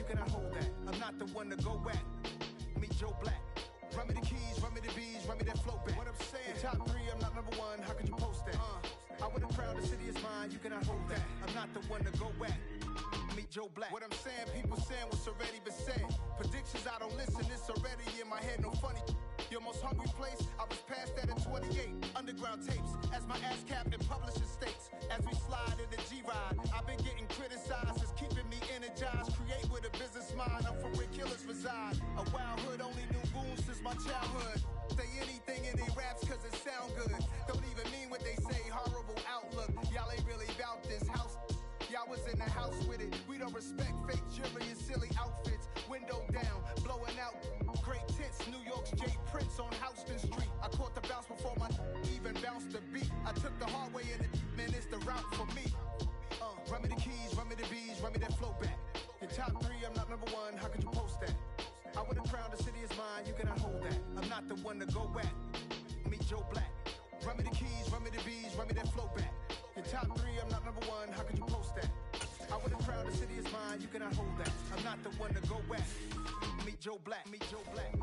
you cannot hold that. I'm not the one to go back. Meet Joe Black. Run me the keys, run me the bees, run me that flow back. What I'm saying, top 3, I'm not number 1, how could you post that? I would have crowned the city is mine, you cannot hold that. I'm not the one to go back. Meet Joe Black. What I'm saying, people saying what's already been said. Predictions, I don't listen, it's already in my head, no funny. Your most hungry place, I was past that at 28. Underground tapes, as my ass captain publishes states. As we slide in the G-Ride, I've been getting criticized, it's keeping me energized. Create with a business mind, I'm from where killers reside. A wild hood, only knew goons since my childhood. Say anything in they raps cause it sound good. Don't even mean what they say, horrible outlook. Y'all ain't really about this house. Y'all was in the house with it. We don't respect fake jewelry and silly outfits. Window down, blowing out great tits. New York's J. Prince on Houston Street. I caught the bounce before my even bounced the beat. I took the hard way and it, man, it's the route for me. Run me the keys, run me the bees, run me that flow back. Your top 3, I'm not number 1, how could you post that? I would have crowned the city is mine, you cannot hold that. I'm not the one to go back. Meet Joe Black. Run me the keys, run me the bees, run me that flow back. Your top 3, I'm not number 1, how could you post that? I would have crowned the city is mine, you cannot hold that. I'm not the one to go back. Meet Joe Black, meet Joe Black.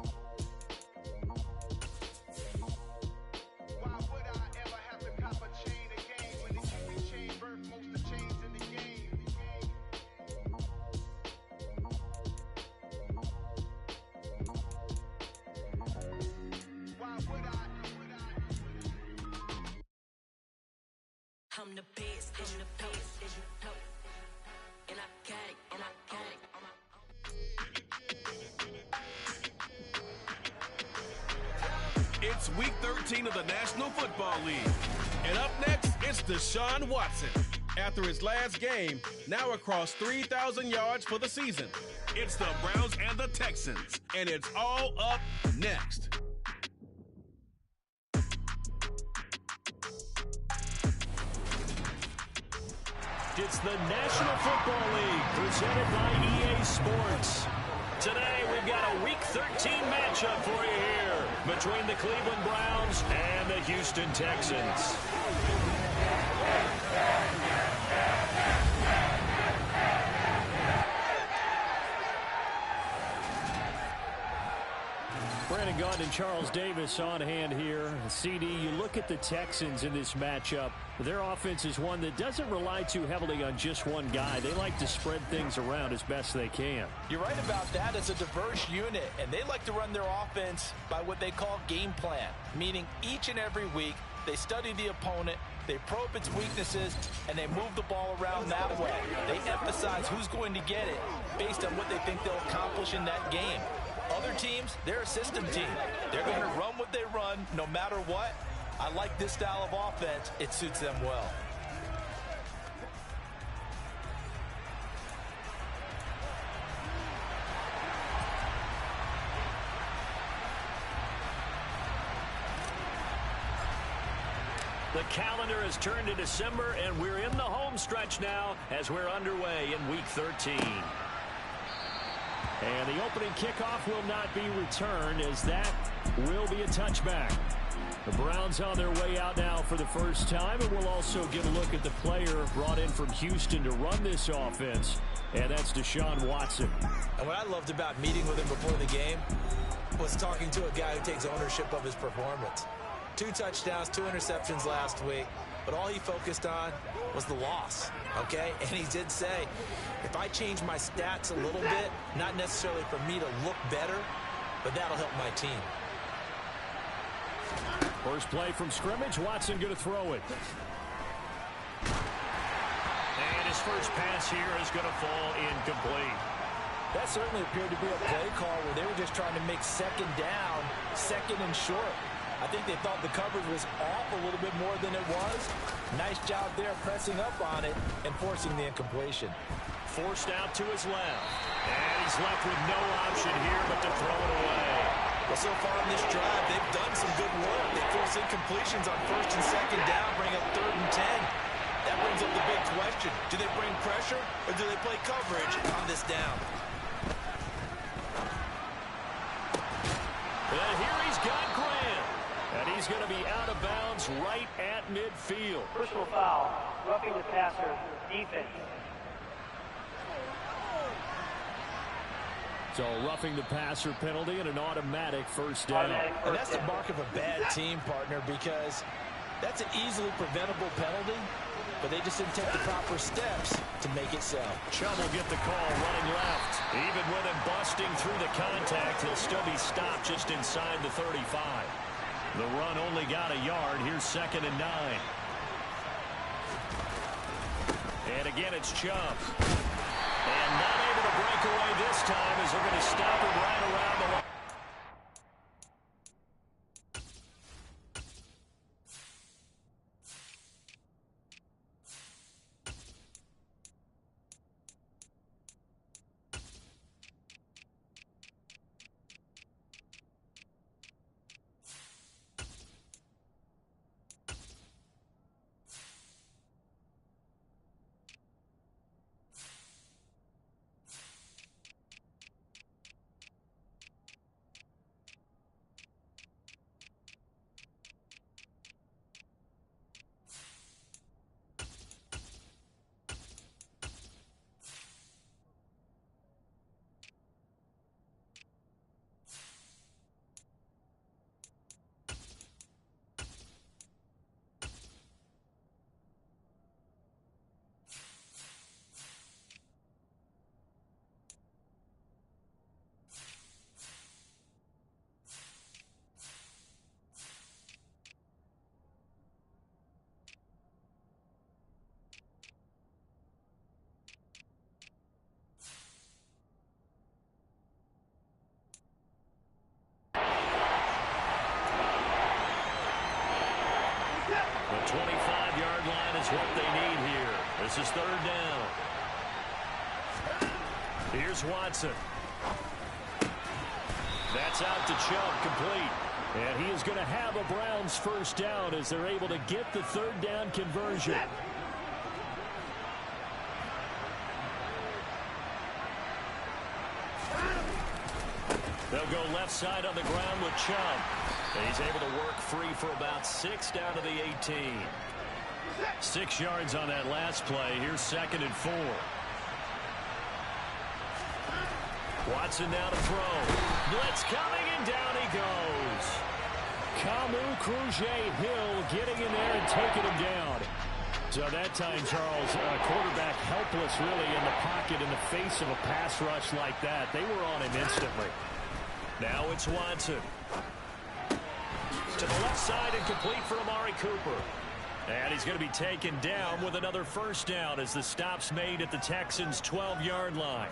Why would I ever have to cop a chain again when the chain birth most of the chains in the game? Why would I? I'm the best, I'm the best, as you know. And I got it, and I got it. It's week 13 of the National Football League. And up next, it's Deshaun Watson. After his last game, now across 3,000 yards for the season. It's the Browns and the Texans. And it's all up next. It's the National Football League presented by EA Sports. Today we've got a Week 13 matchup for you here between the Cleveland Browns and the Houston Texans. Brandon Gaudin and Charles Davis on hand here. CD, you look at the Texans in this matchup. Their offense is one that doesn't rely too heavily on just one guy. They like to spread things around as best they can. You're right about that. It's a diverse unit, and they like to run their offense by what they call game plan, meaning each and every week they study the opponent, they probe its weaknesses, and they move the ball around that way. They emphasize who's going to get it based on what they think they'll accomplish in that game. Other teams, they're a system team. They're going to run what they run no matter what. I like this style of offense. It suits them well. The calendar has turned to December, and we're in the home stretch now as we're underway in Week 13. And the opening kickoff will not be returned, as that will be a touchback. The Browns on their way out now for the first time, and we'll also get a look at the player brought in from Houston to run this offense, and that's Deshaun Watson. And what I loved about meeting with him before the game was talking to a guy who takes ownership of his performance. 2 touchdowns, 2 interceptions last week, but all he focused on was the loss, okay? And he did say, if I change my stats a little bit, not necessarily for me to look better, but that'll help my team. First play from scrimmage, Watson going to throw it. And his first pass here is going to fall incomplete. That certainly appeared to be a play call where they were just trying to make second down, second and short. I think they thought the coverage was off a little bit more than it was. Nice job there pressing up on it and forcing the incompletion. Forced out to his left. And he's left with no option here but to throw it away. Well, so far in this drive, they've done some good work. They force incompletions on first and second down, bring up 3rd and 10. That brings up the big question. Do they bring pressure or do they play coverage on this down? And here he's got Grant. And he's going to be out of bounds right at midfield. Personal foul, roughing the passer, defense. So a roughing the passer penalty and an automatic first down. And that's the mark of a bad team, partner, because that's an easily preventable penalty, but they just didn't take the proper steps to make it so. Chubb will get the call running left. Even with him busting through the contact, he'll still be stopped just inside the 35. The run only got a yard. Here's 2nd and 9. And again, it's Chubb. And not able to break away this time as they're going to stop him right around the line. The 25-yard line is what they need here. This is 3rd down. Here's Watson. That's out to Chubb, complete. And he is going to have a Browns first down as they're able to get the 3rd down conversion. They'll go left side on the ground with Chubb. And he's able to work free for about 6 down to the 18. 6 yards on that last play. Here's 2nd and 4. Watson now to throw. Blitz coming, and down he goes. Kamu Cruz-Hill getting in there and taking him down. So that time, Charles, quarterback helpless really in the pocket in the face of a pass rush like that. They were on him instantly. Now it's Watson. To the left side and complete for Amari Cooper. And he's going to be taken down with another first down as the stop's made at the Texans' 12-yard line.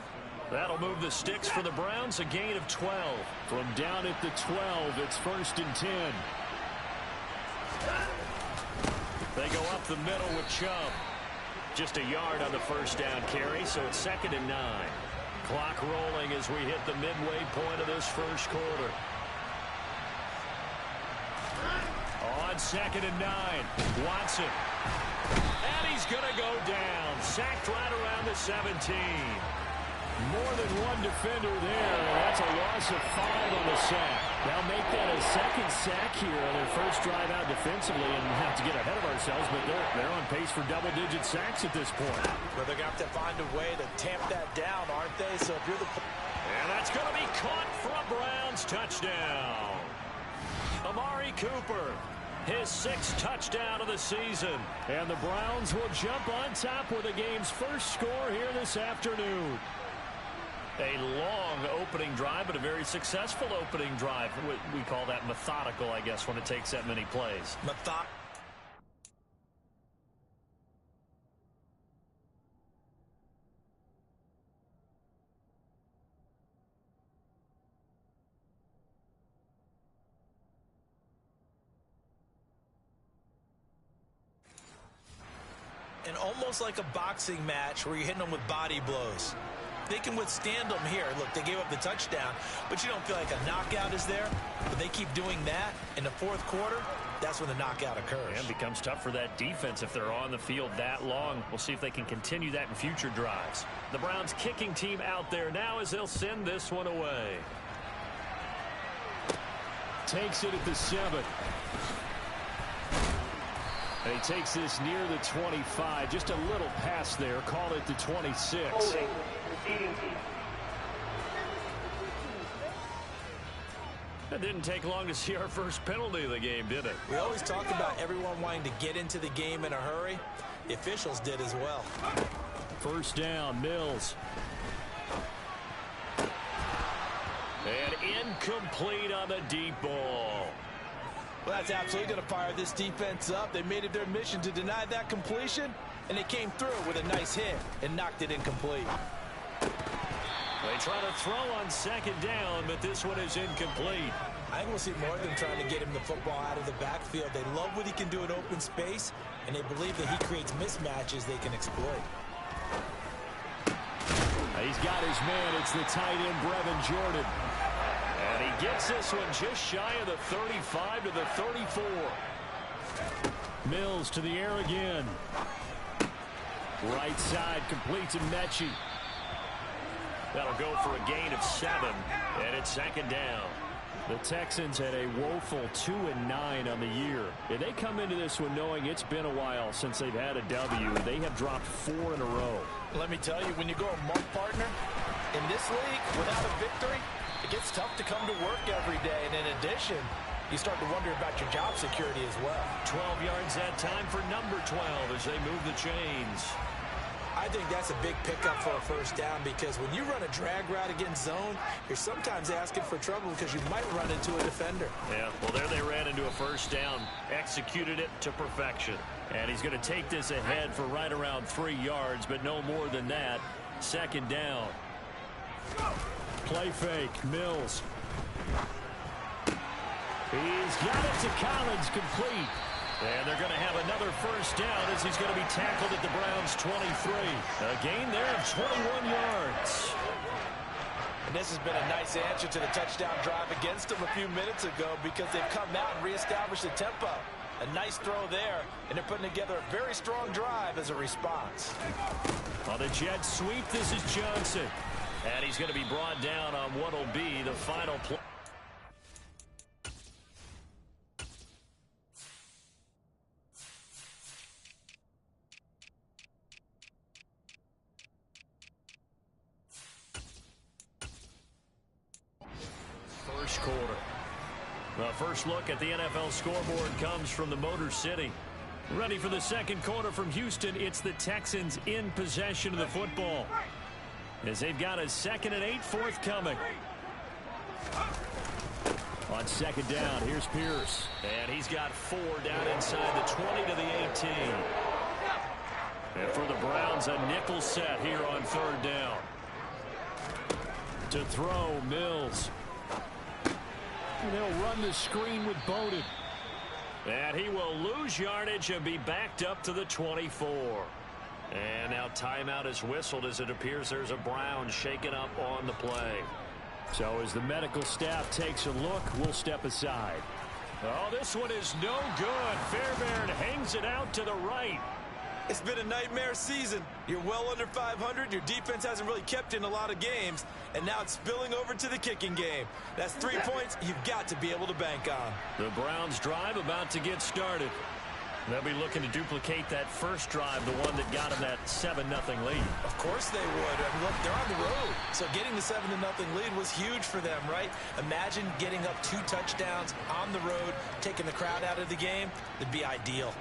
That'll move the sticks for the Browns, a gain of 12. From down at the 12, it's 1st and 10. They go up the middle with Chubb. Just a yard on the first down carry, so it's 2nd and 9. Clock rolling as we hit the midway point of this first quarter. On 2nd and 9, Watson. And he's going to go down. Sacked right around the 17. More than one defender there, and that's a loss of 5 on the sack. They'll make that a 2nd sack here on their first drive out defensively and have to get ahead of ourselves, but they're on pace for double-digit sacks at this point. But they're going to have to find a way to tamp that down, aren't they? So if you're the... And that's going to be caught for a Browns touchdown. Amari Cooper, his 6th touchdown of the season. And the Browns will jump on top with the game's first score here this afternoon. A long opening drive, but a very successful opening drive. We call that methodical, I guess, when it takes that many plays. And almost like a boxing match where you're hitting them with body blows. They can withstand them here. Look, they gave up the touchdown, but you don't feel like a knockout is there. But they keep doing that in the 4th quarter, that's when the knockout occurs. And becomes tough for that defense if they're on the field that long. We'll see if they can continue that in future drives. The Browns kicking team out there now as they'll send this one away. Takes it at the 7. And he takes this near the 25. Just a little pass there. Call it the 26. It didn't take long to see our first penalty of the game, did it? We always talk about everyone wanting to get into the game in a hurry. The officials did as well. First down, Mills. And incomplete on the deep ball. Well, that's absolutely going to fire this defense up. They made it their mission to deny that completion, and they came through with a nice hit and knocked it incomplete. They try to throw on second down, but this one is incomplete. I think we'll see more of them trying to get him the football out of the backfield. They love what he can do in open space, and they believe that he creates mismatches they can exploit. He's got his man. It's the tight end, Brevin Jordan. And he gets this one just shy of the 35 to the 34. Mills to the air again. Right side completes to Mechie. That'll go for a gain of 7, and it's second down. The Texans had a woeful 2-9 on the year. And they come into this one knowing it's been a while since they've had a W. They have dropped 4 in a row. Let me tell you, when you go a month, partner, in this league, without a victory, it gets tough to come to work every day. And in addition, you start to wonder about your job security as well. 12 yards that time for number 12 as they move the chains. I think that's a big pickup for a first down because when you run a drag route against zone, you're sometimes asking for trouble because you might run into a defender. Yeah, well, there they ran into a first down, executed it to perfection. And he's going to take this ahead for right around 3 yards, but no more than that. Second down. Play fake, Mills. He's got it to Collins, complete. And they're going to have another first down as he's going to be tackled at the Browns' 23. A gain there of 21 yards. And this has been a nice answer to the touchdown drive against them a few minutes ago because they've come out and reestablished the tempo. A nice throw there, and they're putting together a very strong drive as a response. On the jet sweep, this is Johnson. And he's going to be brought down on what will be the final play. First quarter. The first look at the NFL scoreboard comes from the Motor City. Ready for the second quarter from Houston, it's the Texans in possession of the football. As they've got a 2nd and 8 forthcoming. On second down, here's Pierce. And he's got 4 down inside the 20 to the 18. And for the Browns, a nickel set here on third down. To throw, Mills. And they'll run the screen with Bowden. And he will lose yardage and be backed up to the 24. And now timeout is whistled as it appears there's a Brown shaken up on the play. So as the medical staff takes a look, we'll step aside. Oh, this one is no good. Fairbairn hangs it out to the right. It's been a nightmare season. You're well under 500. Your defense hasn't really kept in a lot of games. And now it's spilling over to the kicking game. That's 3 points you've got to be able to bank on. The Browns drive about to get started. They'll be looking to duplicate that first drive, the one that got them that 7-0 lead. Of course they would. I mean, look, they're on the road. So getting the 7-0 lead was huge for them, right? Imagine getting up 2 touchdowns on the road, taking the crowd out of the game. It'd be ideal.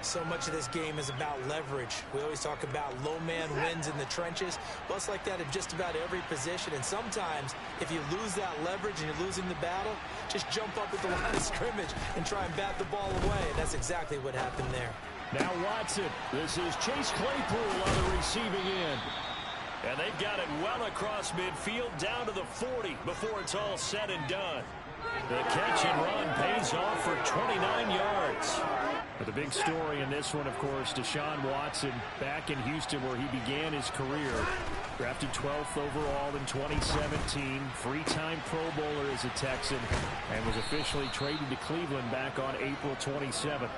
So much of this game is about leverage. We always talk about low man wins in the trenches. Well, it's like that in just about every position. And sometimes, if you lose that leverage and you're losing the battle, just jump up at the line of scrimmage and try and bat the ball away. And that's exactly what happened there. Now Watson. This is Chase Claypool on the receiving end. And they've got it well across midfield down to the 40 before it's all said and done. The catch and run pays off for 29 yards. But the big story in this one, of course, Deshaun Watson back in Houston where he began his career. Drafted 12th overall in 2017. Three-time Pro Bowler as a Texan. And was officially traded to Cleveland back on April 27th.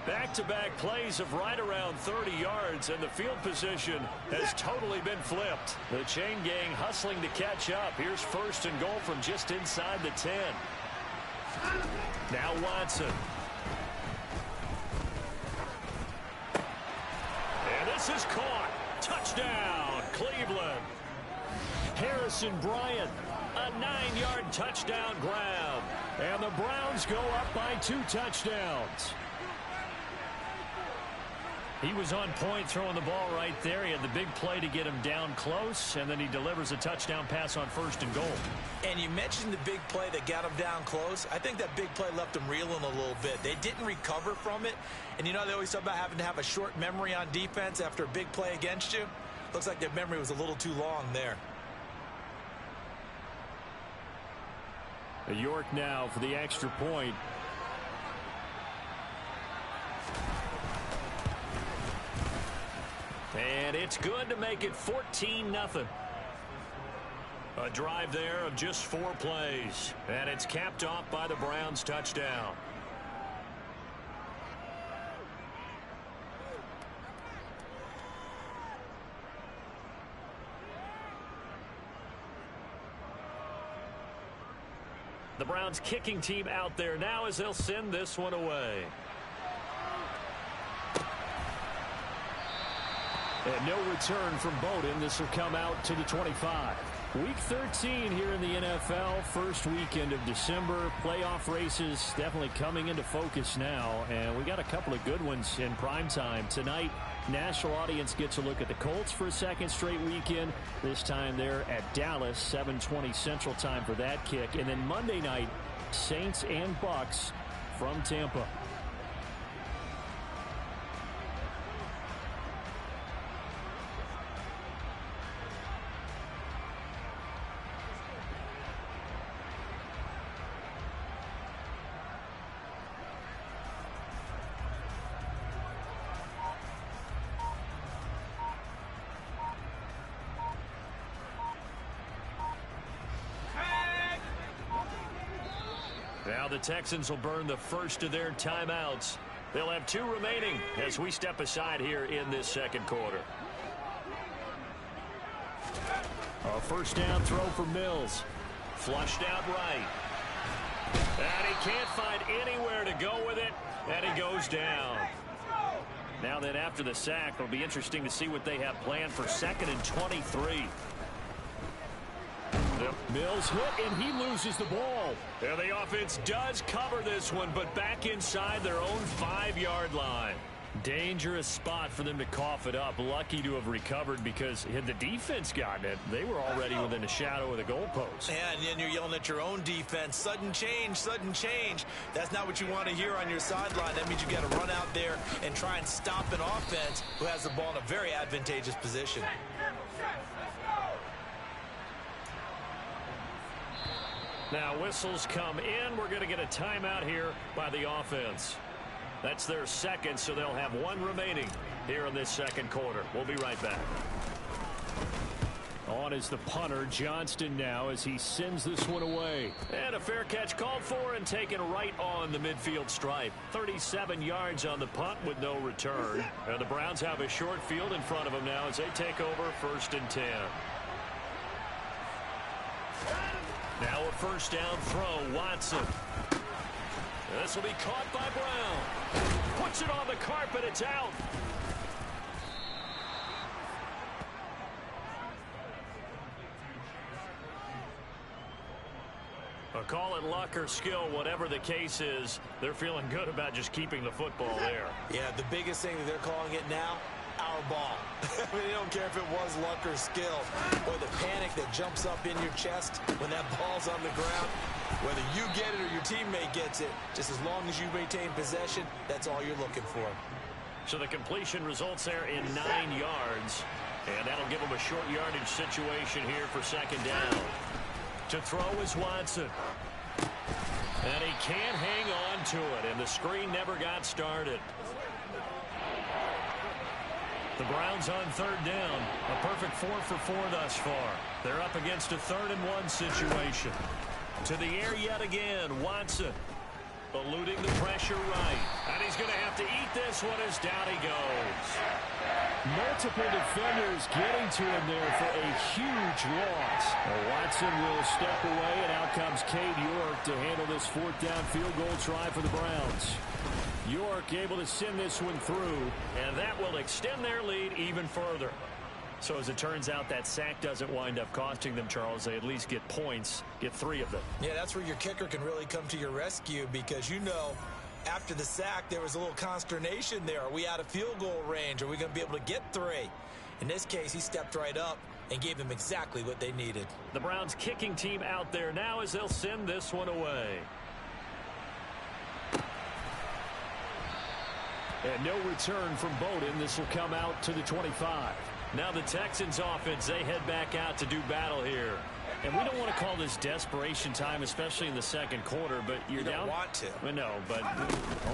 Back-to-back plays of right around 30 yards, and the field position has totally been flipped. The chain gang hustling to catch up. Here's first and goal from just inside the 10. Now Watson. And this is caught. Touchdown, Cleveland. Harrison Bryant, a 9-yard touchdown grab. And the Browns go up by 2 touchdowns. He was on point throwing the ball right there. He had the big play to get him down close, and then he delivers a touchdown pass on 1st and goal. And you mentioned the big play that got him down close. I think that big play left him reeling a little bit. They didn't recover from it. And you know they always talk about having to have a short memory on defense after a big play against you. Looks like their memory was a little too long there. York now for the extra point. And it's good to make it 14-0. A drive there of just 4 plays. And it's capped off by the Browns touchdown. The Browns kicking team out there now as they'll send this one away. And no return from Bowden. This will come out to the 25. Week 13 here in the NFL. First weekend of December. Playoff races definitely coming into focus now. And we got a couple of good ones in prime time. Tonight, national audience gets a look at the Colts for a second straight weekend. This time they're at Dallas, 7:20 Central Time for that kick. And then Monday night, Saints and Bucks from Tampa. Now the Texans will burn the first of their timeouts. They'll have 2 remaining as we step aside here in this second quarter. A first down throw for Mills. Flushed out right. And he can't find anywhere to go with it. And he goes down. Now then after the sack, it'll be interesting to see what they have planned for 2nd and 23. Mills hit, and he loses the ball. And the offense does cover this one, but back inside their own 5-yard line. Dangerous spot for them to cough it up. Lucky to have recovered because had the defense gotten it, they were already within a shadow of the goalpost. And then you're yelling at your own defense. Sudden change, sudden change. That's not what you want to hear on your sideline. That means you got to run out there and try and stop an offense who has the ball in a very advantageous position. Now whistles come in. We're going to get a timeout here by the offense. That's their second, so they'll have 1 remaining here in this second quarter. We'll be right back. On is the punter, Johnston, now as he sends this one away. And a fair catch called for and taken right on the midfield stripe. 37 yards on the punt with no return. And the Browns have a short field in front of them now as they take over 1st and 10. Now a first down throw, Watson. This will be caught by Brown. Puts it on the carpet, it's out. Call it luck or skill, whatever the case is, they're feeling good about just keeping the football there. Yeah, the biggest thing that they're calling it now, our ball. I mean, they don't care if it was luck or skill. Or the panic that jumps up in your chest when that ball's on the ground. Whether you get it or your teammate gets it, just as long as you maintain possession, that's all you're looking for. So the completion results there in 9 yards. And that'll give them a short yardage situation here for 2nd down. To throw is Watson. And he can't hang on to it, and the screen never got started. The Browns on 3rd down. A perfect 4 for 4 thus far. They're up against a 3rd and 1 situation. To the air yet again, Watson. Eluding the pressure right. And he's going to have to eat this one as down he goes. Multiple defenders getting to him there for a huge loss. Watson will step away, and out comes Cade York to handle this 4th down field goal try for the Browns. York able to send this one through, and that will extend their lead even further. So as it turns out, that sack doesn't wind up costing them, Charles. They at least get points, get 3 of them. Yeah, that's where your kicker can really come to your rescue because, after the sack, there was a little consternation there. Are we out of field goal range? Are we going to be able to get 3? In this case, he stepped right up and gave them exactly what they needed. The Browns kicking team out there now as they'll send this one away. And no return from Bowden. This will come out to the 25. Now the Texans offense, they head back out to do battle here. And we don't want to call this desperation time, especially in the second quarter, but you're down. You don't want to. Well, no, but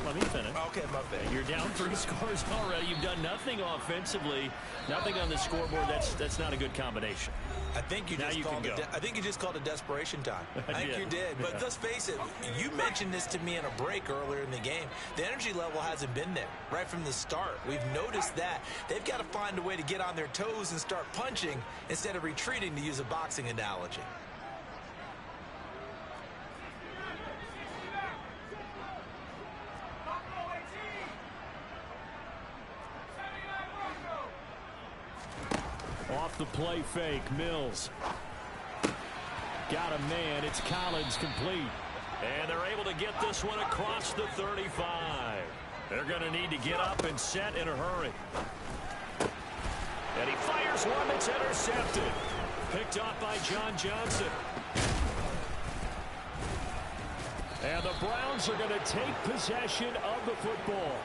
let me finish. Okay, my bad. You're down 3 scores already. You've done nothing offensively, nothing on the scoreboard. That's not a good combination. I think you just called it desperation time. I think you did. But let's face it, you mentioned this to me in a break earlier in the game. The energy level hasn't been there right from the start. We've noticed that. They've got to find a way to get on their toes and start punching instead of retreating, to use a boxing analogy. Off the play fake, Mills. Got a man, it's Collins complete. And they're able to get this one across the 35. They're going to need to get up and set in a hurry. And he fires one that's intercepted. Picked off by John Johnson. And the Browns are going to take possession of the football.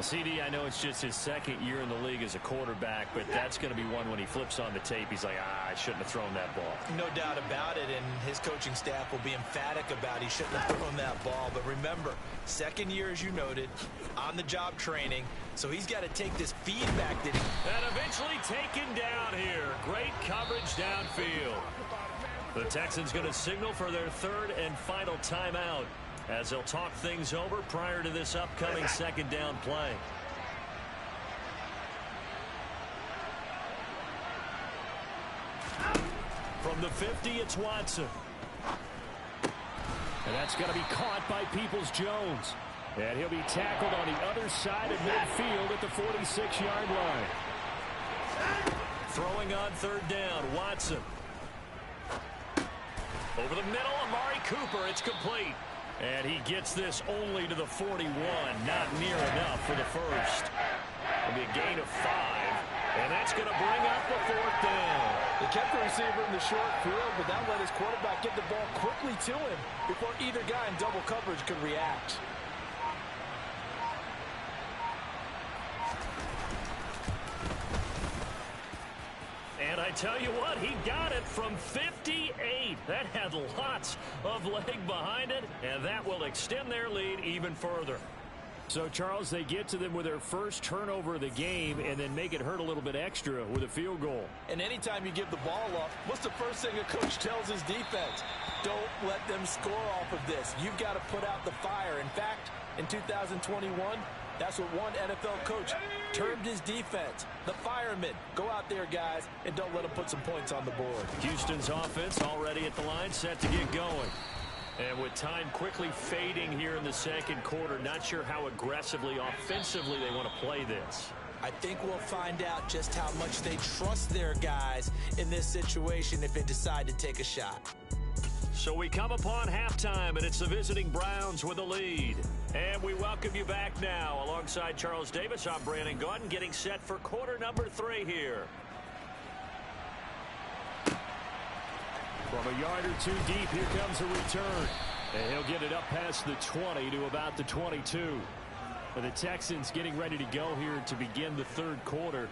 CD, I know it's just his second year in the league as a quarterback, but that's going to be one when he flips on the tape. He's like, I shouldn't have thrown that ball. No doubt about it, and his coaching staff will be emphatic about he shouldn't have thrown that ball. But remember, second year, as you noted, on-the-job training, so he's got to take this feedback that and eventually taken down here. Great coverage downfield. The Texans going to signal for their 3rd and final timeout, as they'll talk things over prior to this upcoming second down play. From the 50, it's Watson. And that's going to be caught by Peoples-Jones. And he'll be tackled on the other side of midfield at the 46-yard line. Throwing on 3rd down, Watson. Over the middle, Amari Cooper, it's complete. And he gets this only to the 41. Not near enough for the first. It'll be a gain of 5. And that's going to bring up the 4th down. They kept the receiver in the short field, but that let his quarterback get the ball quickly to him before either guy in double coverage could react. And I tell you what, he got it from 58. That had lots of leg behind it, and that will extend their lead even further. So, Charles, they get to them with their first turnover of the game and then make it hurt a little bit extra with a field goal. And anytime you give the ball up, what's the first thing a coach tells his defense? Don't let them score off of this. You've got to put out the fire. In fact, in 2021, that's what one NFL coach termed his defense. The firemen. Go out there, guys, and don't let them put some points on the board. Houston's offense already at the line, set to get going. And with time quickly fading here in the second quarter, not sure how aggressively, offensively they want to play this. I think we'll find out just how much they trust their guys in this situation if they decide to take a shot. So we come upon halftime, and it's the visiting Browns with a lead. And we welcome you back now. Alongside Charles Davis, I'm Brandon Gunn, getting set for quarter number 3 here. From a yard or two deep, here comes a return. And he'll get it up past the 20 to about the 22. For the Texans getting ready to go here to begin the third quarter.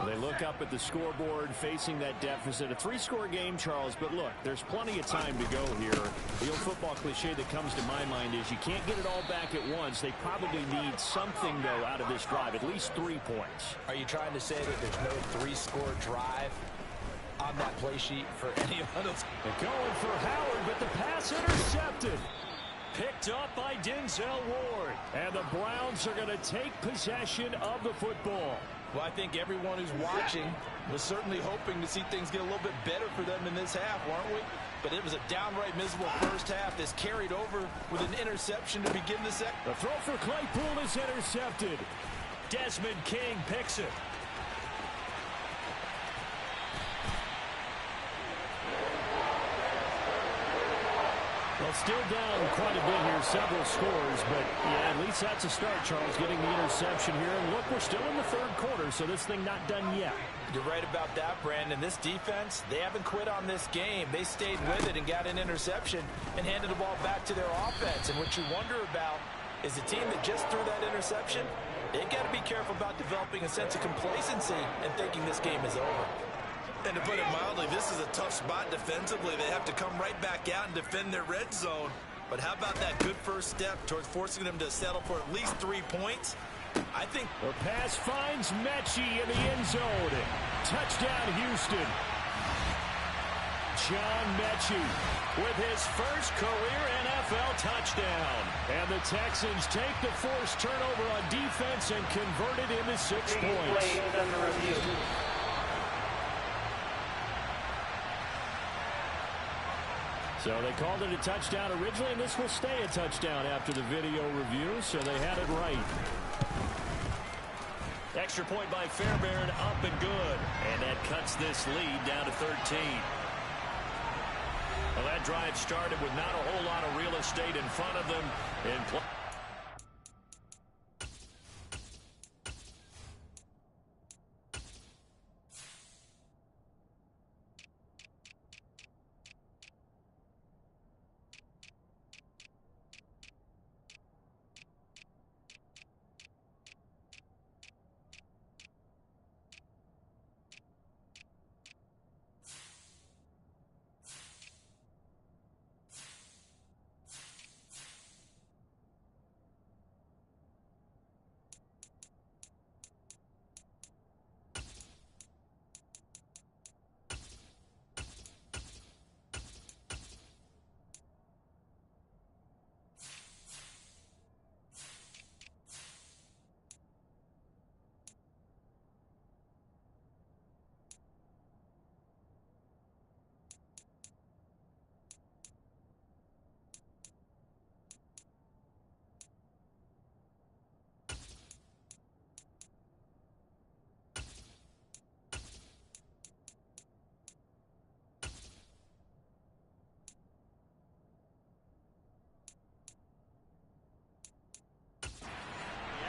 They look up at the scoreboard facing that deficit. A 3-score game, Charles, but look, there's plenty of time to go here. The old football cliche that comes to my mind is you can't get it all back at once. They probably need something, though, out of this drive, at least 3 points. Are you trying to say that there's no 3-score drive on that play sheet for any of us? They're going for Howard, but the pass intercepted. Picked up by Denzel Ward. And the Browns are going to take possession of the football. Well, I think everyone who's watching was certainly hoping to see things get a little bit better for them in this half, weren't we? But it was a downright miserable first half. This carried over with an interception to begin the second. The throw for Claypool is intercepted. Desmond King picks it. Well, still down quite a bit here, several scores, but yeah, at least that's a start, Charles, getting the interception here. And look, we're still in the third quarter, so this thing not done yet. You're right about that, Brandon. This defense, they haven't quit on this game. They stayed with it and got an interception and handed the ball back to their offense. And what you wonder about is the team that just threw that interception, they've got to be careful about developing a sense of complacency and thinking this game is over. And to put it mildly, this is a tough spot defensively. They have to come right back out and defend their red zone. But how about that good first step towards forcing them to settle for at least 3 points? I think the pass finds Mechie in the end zone. Touchdown, Houston. John Mechie with his first career NFL touchdown. And the Texans take the forced turnover on defense and convert it into 6 points. So they called it a touchdown originally, and this will stay a touchdown after the video review, so they had it right. Extra point by Fairbairn, up and good. And that cuts this lead down to 13. Well, that drive started with not a whole lot of real estate in front of them. In play.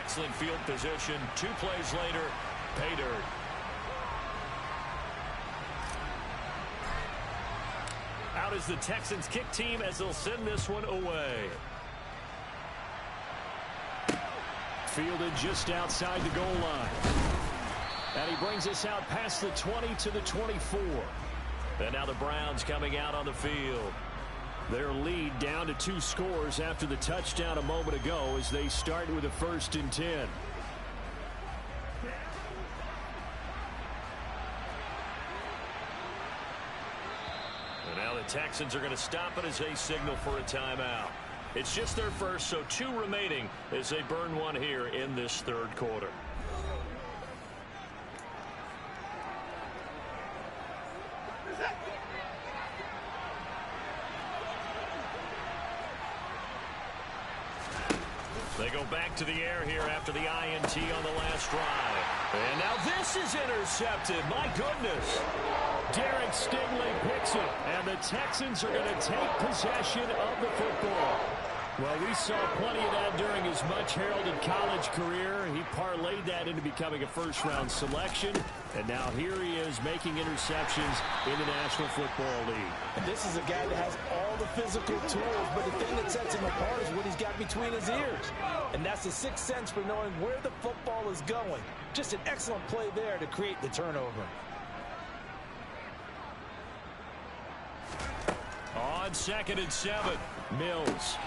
Excellent field position. 2 plays later, pay dirt. Out is the Texans kick team as they'll send this one away. Fielded just outside the goal line. And he brings us out past the 20 to the 24. And now the Browns coming out on the field. Their lead down to 2 scores after the touchdown a moment ago as they start with a 1st and 10. And now the Texans are going to stop it as they signal for a timeout. It's just their first, so 2 remaining as they burn one here in this third quarter. They go back to the air here after the INT on the last drive. And now this is intercepted. My goodness. Derek Stingley picks it. And the Texans are going to take possession of the football. Well, we saw plenty of that during his much-heralded college career. He parlayed that into becoming a first-round selection. And now here he is making interceptions in the National Football League. And this is a guy that has all the physical tools, but the thing that sets him apart is what he's got between his ears. And that's the sixth sense for knowing where the football is going. Just an excellent play there to create the turnover. On 2nd and 7, Mills.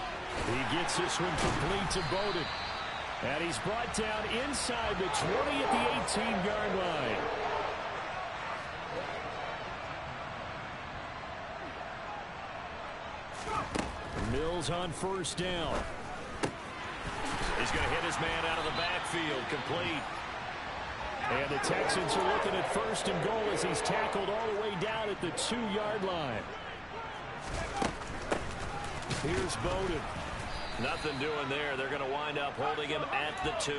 He gets this one complete to Bowden. And he's brought down inside the 20 at the 18-yard line. Mills on 1st down. He's going to hit his man out of the backfield, complete. And the Texans are looking at 1st and goal as he's tackled all the way down at the 2-yard line. Here's Bowden. Nothing doing there. They're going to wind up holding him at the 2.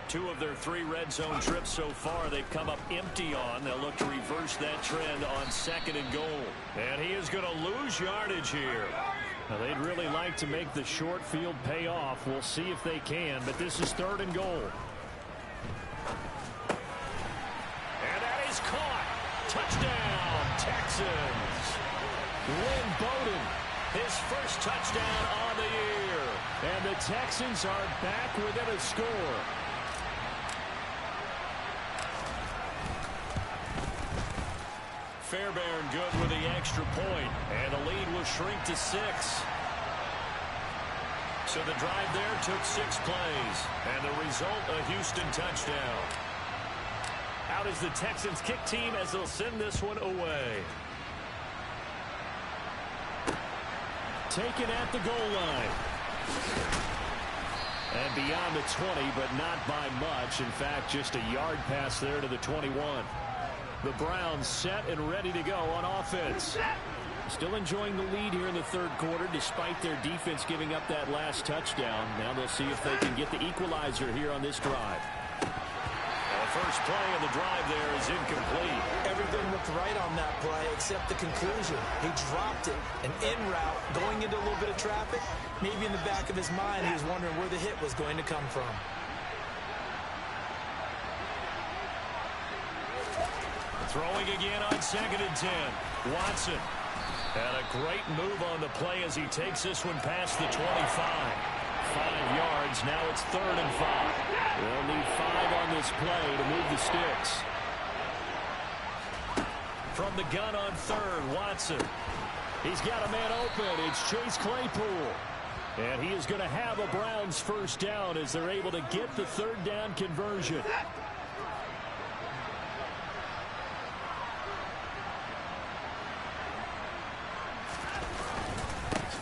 2 of their 3 red zone trips so far they've come up empty on. They'll look to reverse that trend on 2nd and goal. And he is going to lose yardage here. Now, they'd really like to make the short field pay off. We'll see if they can, but this is 3rd and goal. And that is caught. Touchdown, Texans. Lynn Bowden, his first touchdown on the year. And the Texans are back within a score. Fairbairn good with the extra point, and the lead will shrink to 6. So the drive there took 6 plays, and the result, a Houston touchdown. Out is the Texans kick team as they'll send this one away. Taken at the goal line. And beyond the 20, but not by much. In fact, just a yard pass there to the 21. The Browns set and ready to go on offense. Still enjoying the lead here in the 3rd quarter despite their defense giving up that last touchdown. Now they'll see if they can get the equalizer here on this drive. The first play of the drive there is incomplete. Everything looked right on that play except the conclusion. He dropped it, an in route, going into a little bit of traffic. Maybe in the back of his mind he was wondering where the hit was going to come from. Throwing again on 2nd and 10. Watson. And a great move on the play as he takes this one past the 25. 5 yards. Now it's 3rd and 5. They'll need 5 on this play to move the sticks. From the gun on 3rd, Watson. He's got a man open. It's Chase Claypool. And he is going to have a Browns first down as they're able to get the 3rd down conversion.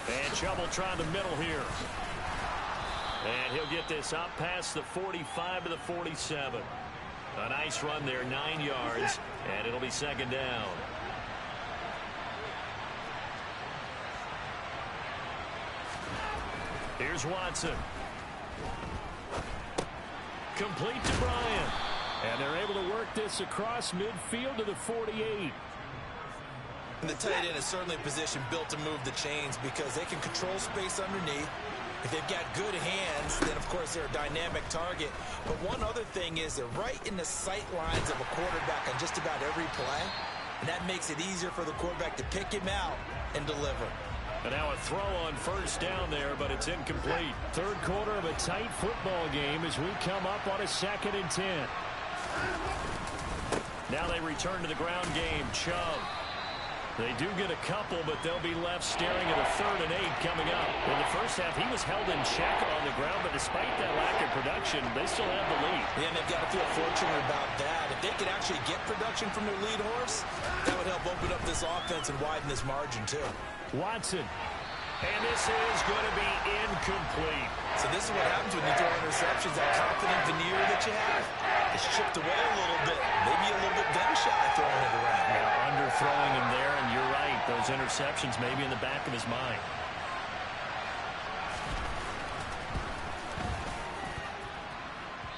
And Chubb trying the middle here. And he'll get this up past the 45 to the 47. A nice run there, 9 yards, and it'll be 2nd down. Here's Watson. Complete to Bryant. And they're able to work this across midfield to the 48. And the tight end is certainly a position built to move the chains because they can control space underneath. If they've got good hands, then, of course, they're a dynamic target. But one other thing is they're right in the sight lines of a quarterback on just about every play. And that makes it easier for the quarterback to pick him out and deliver. And now a throw on first down there, but it's incomplete. 3rd quarter of a tight football game as we come up on a 2nd and 10. Now they return to the ground game. Chubb. They do get a couple, but they'll be left staring at a 3rd and 8 coming up. In the first half, he was held in check on the ground, but despite that lack of production, they still have the lead. Yeah, and they've got to feel fortunate about that. If they could actually get production from their lead horse, that would help open up this offense and widen this margin, too. Watson. And this is going to be incomplete. So this is what happens when you throw interceptions, that confident veneer that you have. It's chipped away a little bit, maybe a little bit gun-shy throwing it around. Yeah, underthrowing him there, and you're right. Those interceptions may be in the back of his mind.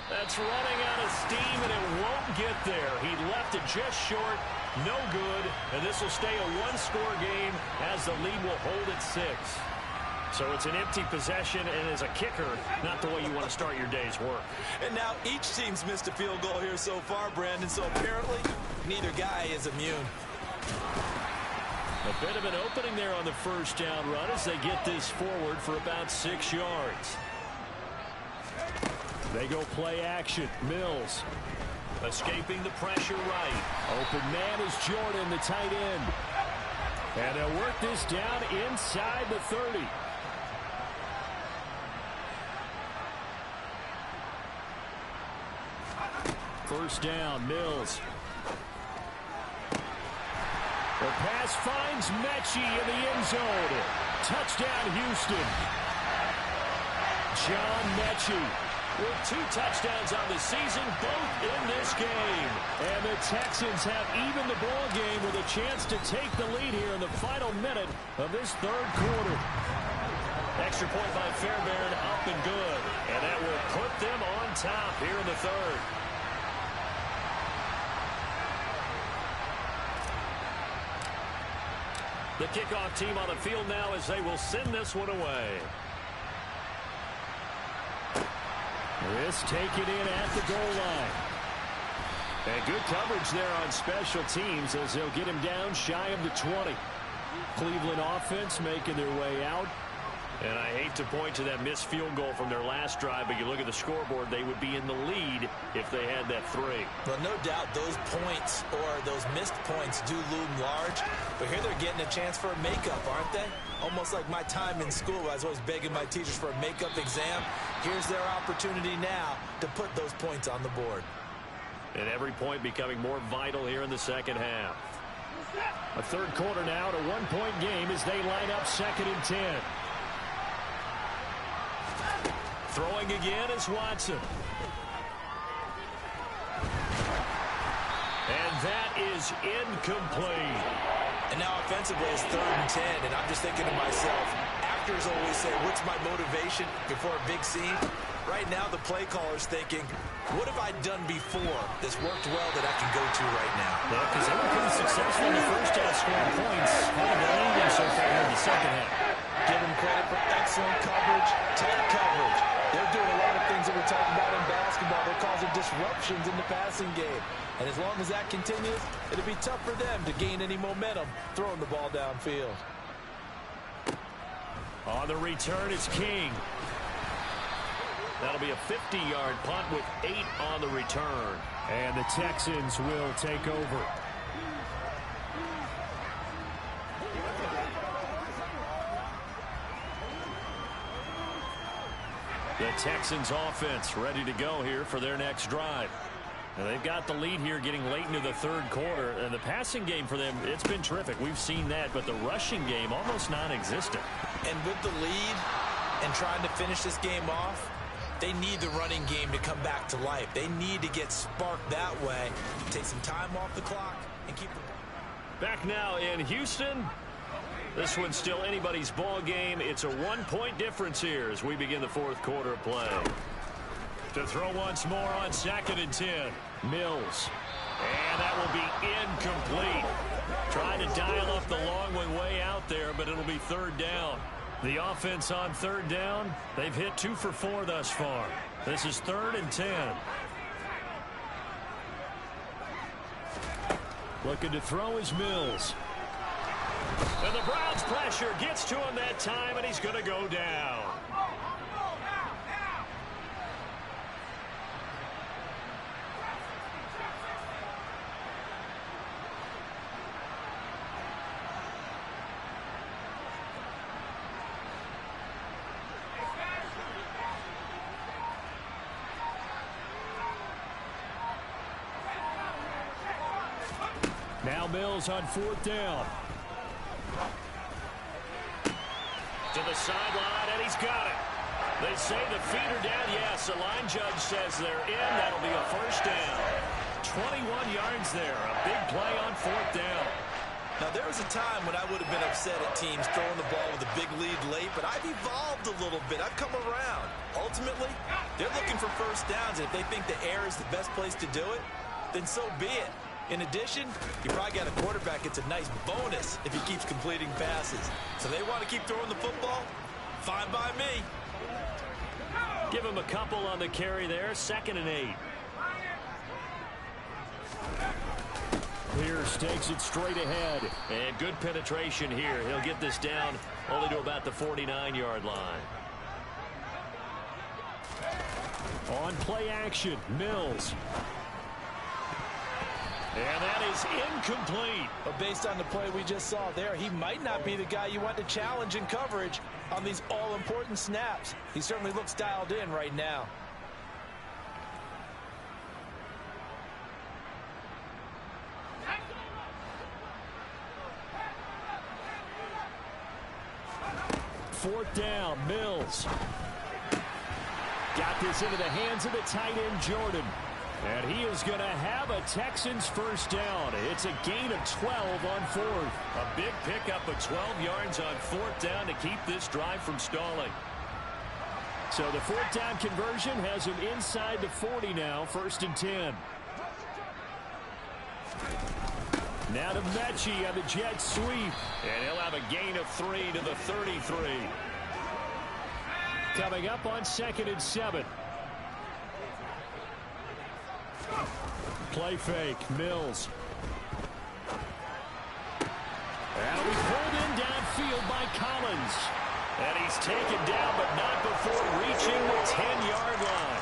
That's running out of steam, and it won't get there. He left it just short. No good, and this will stay a 1-score game as the lead will hold at 6. So it's an empty possession, and as a kicker, not the way you want to start your day's work. And now each team's missed a field goal here so far, Brandon, so apparently neither guy is immune. A bit of an opening there on the first down run as they get this forward for about 6 yards. They go play action. Mills. Escaping the pressure right. Open man is Jordan, the tight end. And they'll work this down inside the 30. First down, Mills. The pass finds Mechie in the end zone. Touchdown, Houston. John Mechie with 2 touchdowns on the season, both in this game. And the Texans have evened the ball game with a chance to take the lead here in the final minute of this 3rd quarter. Extra point by Fairbairn, up and good. And that will put them on top here in the 3rd. The kickoff team on the field now as they will send this one away. This taken in at the goal line. And good coverage there on special teams as they'll get him down shy of the 20. Cleveland offense making their way out. And I hate to point to that missed field goal from their last drive, but you look at the scoreboard, they would be in the lead if they had that 3. Well, no doubt those points or those missed points do loom large. But here they're getting a chance for a makeup, aren't they? Almost like my time in school. I was always begging my teachers for a makeup exam. Here's their opportunity now to put those points on the board. And every point becoming more vital here in the second half. A third quarter now, a 1-point game as they line up 2nd and 10. Throwing again is Watson. And that is incomplete. And now offensively it's 3rd and 10, and I'm just thinking to myself, actors always say, what's my motivation before a big scene? Right now the play caller's thinking, what have I done before that's worked well that I can go to right now? Yeah, because they were pretty successful in the first half scoring points. Haven't done anything so far in the second half. Give them credit for excellent coverage, tight coverage. They're doing a lot of things that we're talking about in basketball. They're causing disruptions in the passing game. And as long as that continues, it'll be tough for them to gain any momentum throwing the ball downfield. On the return, it's King. That'll be a 50-yard punt with 8 on the return. And the Texans will take over. The Texans offense ready to go here for their next drive. And they've got the lead here getting late into the third quarter. And the passing game for them, it's been terrific. We've seen that, but the rushing game almost non-existent. And with the lead and trying to finish this game off, they need the running game to come back to life. They need to get sparked that way, take some time off the clock, and keep the... Back now in Houston. This one's still anybody's ball game. It's a 1-point difference here as we begin the fourth quarter of play. To throw once more on 2nd and 10. Mills. And that will be incomplete. Trying to dial up the long one way out there, but it'll be 3rd down. The offense on 3rd down, they've hit 2 for 4 thus far. This is 3rd and 10. Looking to throw is Mills. And the Browns' pressure gets to him that time, and he's going to go down. Now Mills on 4th down. To the sideline, and he's got it. They say the feet are down. Yes, the line judge says they're in. That'll be a 1st down. 21 yards there. A big play on 4th down. Now, there was a time when I would have been upset at teams throwing the ball with a big lead late, but I've evolved a little bit. I've come around. Ultimately, they're looking for 1st downs, and if they think the air is the best place to do it, then so be it. In addition, you probably got a quarterback gets a nice bonus if he keeps completing passes. So they want to keep throwing the football? Fine by me. Give him a couple on the carry there. 2nd and 8. Pierce takes it straight ahead. And good penetration here. He'll get this down only to about the 49-yard line. On play action, Mills. And that is incomplete. But based on the play we just saw there, he might not be the guy you want to challenge in coverage on these all-important snaps. He certainly looks dialed in right now. Fourth down, Mills. Got this into the hands of the tight end, Jordan. And he is going to have a Texans 1st down. It's a gain of 12 on 4th. A big pickup of 12 yards on 4th down to keep this drive from stalling. So the 4th down conversion has him inside the 40 now, 1st and 10. Now to Mechie on the jet sweep. And he'll drive, a gain of 3 to the 33. Coming up on 2nd and 7. Play fake, Mills. And we pulled in downfield by Collins. And he's taken down, but not before reaching the 10-yard line.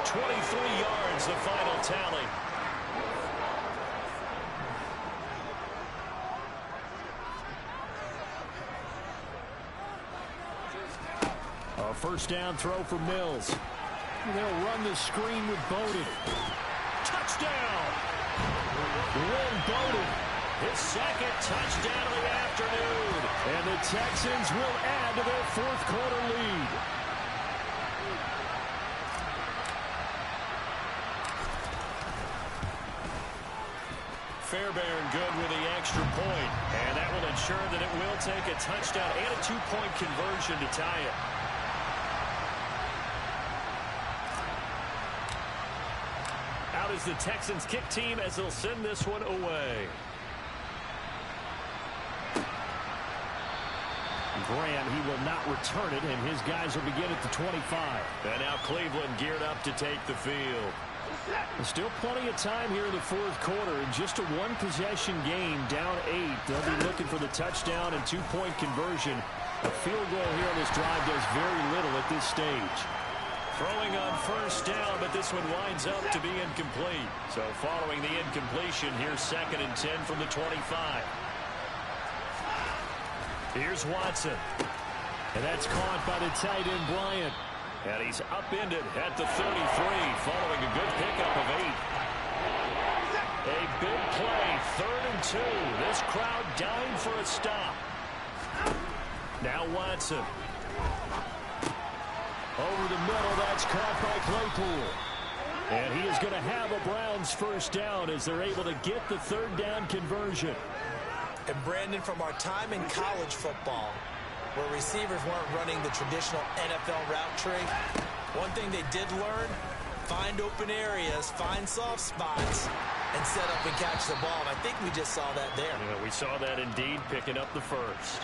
23 yards, the final tally. A first down throw for Mills. And they'll run the screen with Bowden. Touchdown! Will Bowden, his 2nd touchdown of the afternoon. And the Texans will add to their 4th quarter lead. Fairbairn good with the extra point. And that will ensure that it will take a touchdown and a 2-point conversion to tie it. Out is the Texans kick team as they'll send this one away. Graham, he will not return it, and his guys will begin at the 25. And now Cleveland geared up to take the field. There's still plenty of time here in the 4th quarter. In just a 1-possession game, down 8. They'll be looking for the touchdown and 2-point conversion. A field goal here on this drive does very little at this stage. Throwing on first down, but this one winds up to be incomplete. So following the incompletion, here's 2nd and 10 from the 25. Here's Watson. And that's caught by the tight end, Bryant. And he's upended at the 33 following a good pickup of 8. A big play, 3rd and 2. This crowd dying for a stop. Now Watson. Over the middle, that's caught by Claypool. And he is going to have a Browns first down as they're able to get the 3rd down conversion. And Brandon, from our time in college football, where receivers weren't running the traditional NFL route tree, one thing they did learn, find open areas, find soft spots, and set up and catch the ball. And I think we just saw that there. Yeah, we saw that indeed, picking up the first.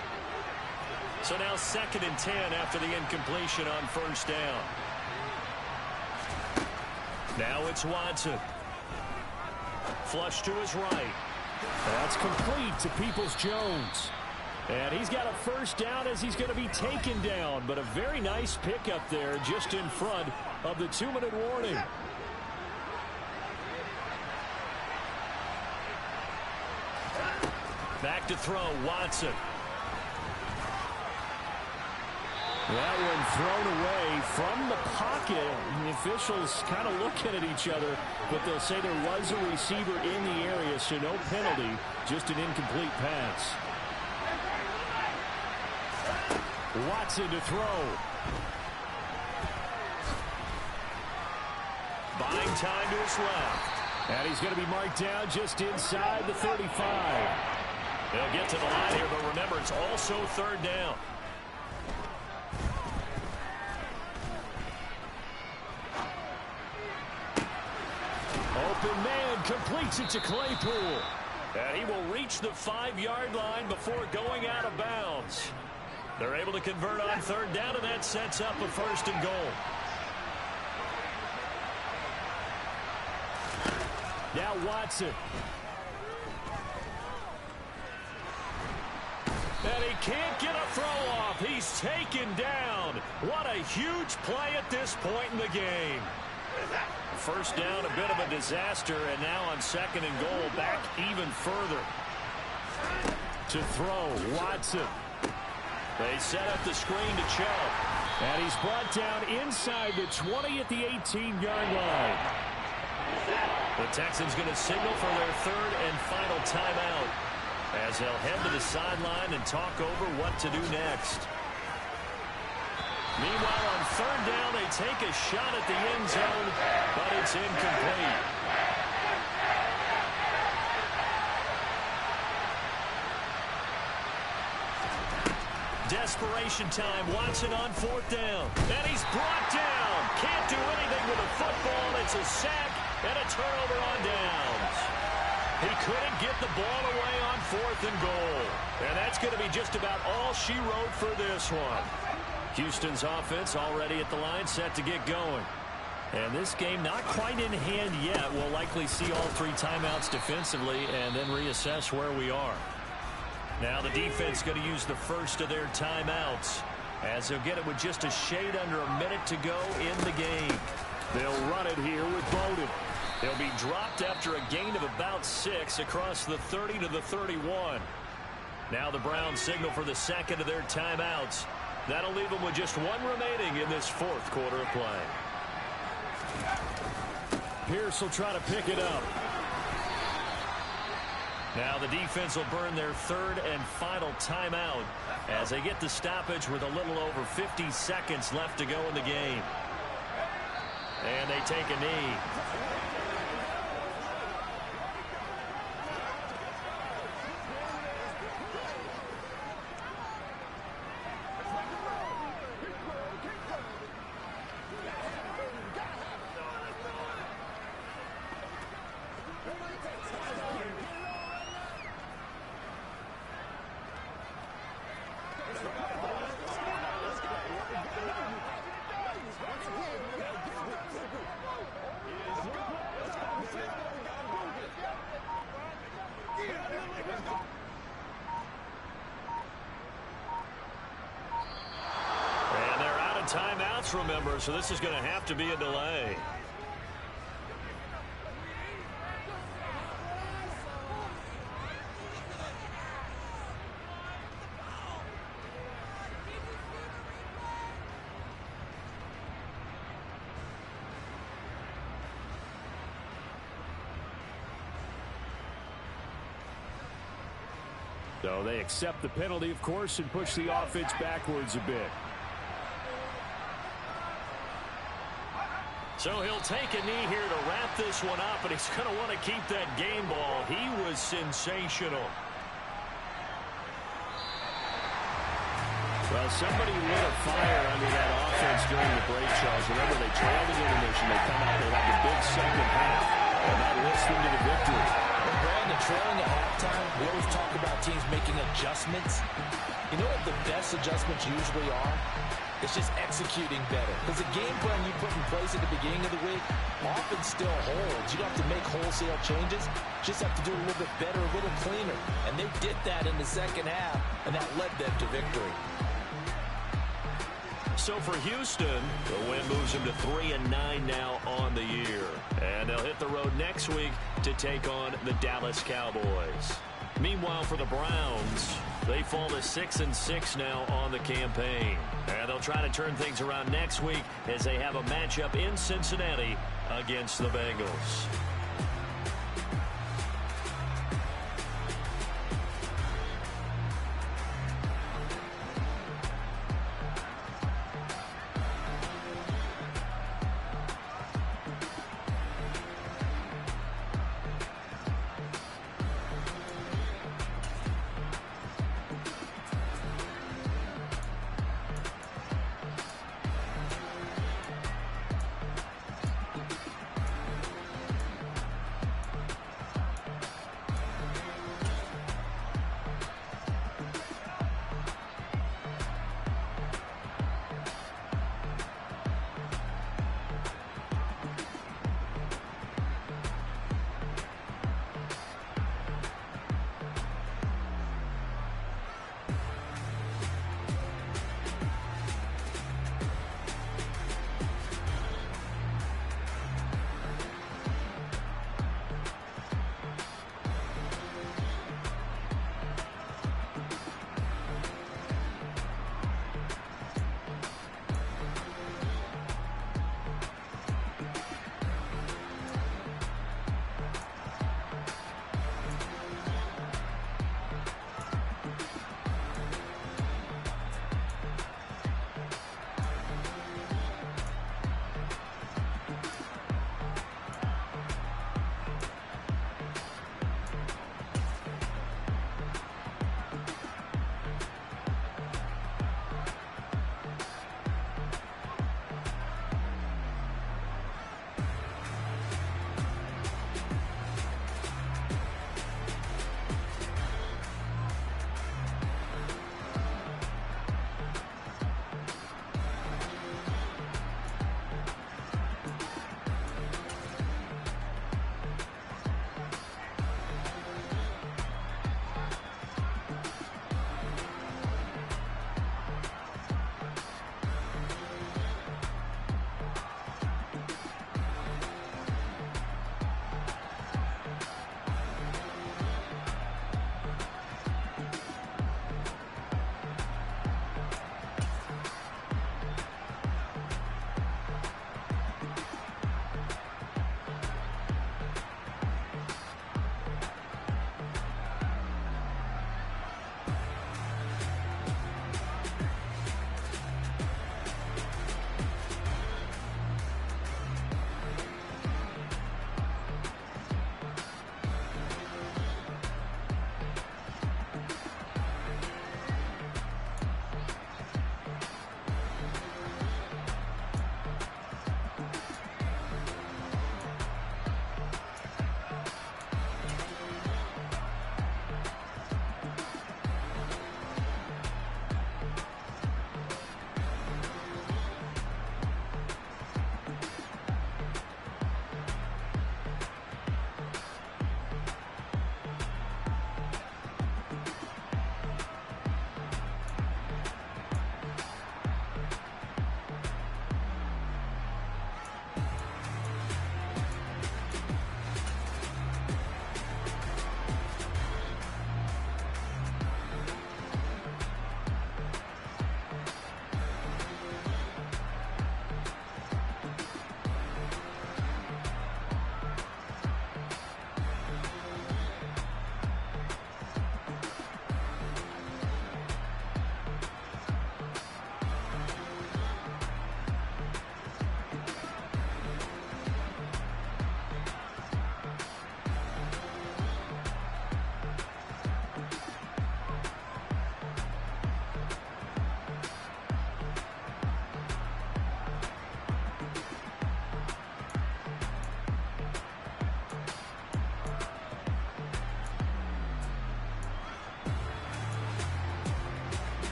So now 2nd and 10 after the incompletion on first down. Now it's Watson. Flush to his right. That's complete to Peoples-Jones. And he's got a first down as he's going to be taken down. But a very nice pickup there just in front of the 2-minute warning. Back to throw, Watson. That one thrown away from the pocket. The officials kind of looking at each other, but they'll say there was a receiver in the area, so no penalty, just an incomplete pass. Watson to throw. Buying time to his left. And he's going to be marked down just inside the 35. They'll get to the line here, but remember, it's also 3rd down. Open man completes it to Claypool. And he will reach the 5-yard line before going out of bounds. They're able to convert on 3rd down, and that sets up a 1st and goal. Now Watson. And he can't get a throw off. He's taken down. What a huge play at this point in the game. First down, a bit of a disaster, and now on 2nd and goal, back even further. To throw, Watson. They set up the screen to Chubb. And he's brought down inside the 20 at the 18-yard line. The Texans going to signal for their 3rd and final timeout as they'll head to the sideline and talk over what to do next. Meanwhile, on 3rd down, they take a shot at the end zone, but it's incomplete. Desperation time. Watson on 4th down. And he's brought down. Can't do anything with the football. It's a sack and a turnover on downs. He couldn't get the ball away on 4th and goal. And that's going to be just about all she wrote for this one. Houston's offense already at the line, set to get going. And this game not quite in hand yet. We'll likely see all 3 timeouts defensively and then reassess where we are. Now the defense going to use the first of their timeouts, as they'll get it with just a shade under a minute to go in the game. They'll run it here with Bowden. They'll be dropped after a gain of about 6 across the 30 to the 31. Now the Browns signal for the second of their timeouts. That'll leave them with just 1 remaining in this 4th quarter of play. Pierce will try to pick it up. Now the defense will burn their 3rd and final timeout as they get the stoppage with a little over 50 seconds left to go in the game. And they take a knee. Timeouts, remember, so this is going to have to be a delay. So they accept the penalty, of course, and push the offense backwards a bit. So he'll take a knee here to wrap this one up, and he's going to want to keep that game ball. He was sensational. Well, somebody lit a fire under that offense during the break, Charles. Remember, they trailed in intermission. They come out, they have the big second half, and that lifts them to the victory. And Brandon, trailing at halftime, we always talk about teams making adjustments. You know what the best adjustments usually are? It's just executing better. Because the game plan you put in place at the beginning of the week often still holds. You don't have to make wholesale changes. You just have to do a little bit better, a little cleaner. And they did that in the second half, and that led them to victory. So for Houston, the win moves them to 3-9 now on the year. And they'll hit the road next week to take on the Dallas Cowboys. Meanwhile, for the Browns, they fall to 6-6 now on the campaign. And they'll try to turn things around next week as they have a matchup in Cincinnati against the Bengals.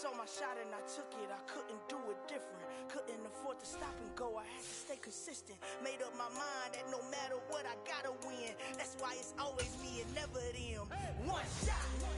saw my shot and I took it. I couldn't do it different. Couldn't afford to stop and go. I had to stay consistent. Made up my mind that no matter what, I gotta win. That's why it's always me and never them. One shot.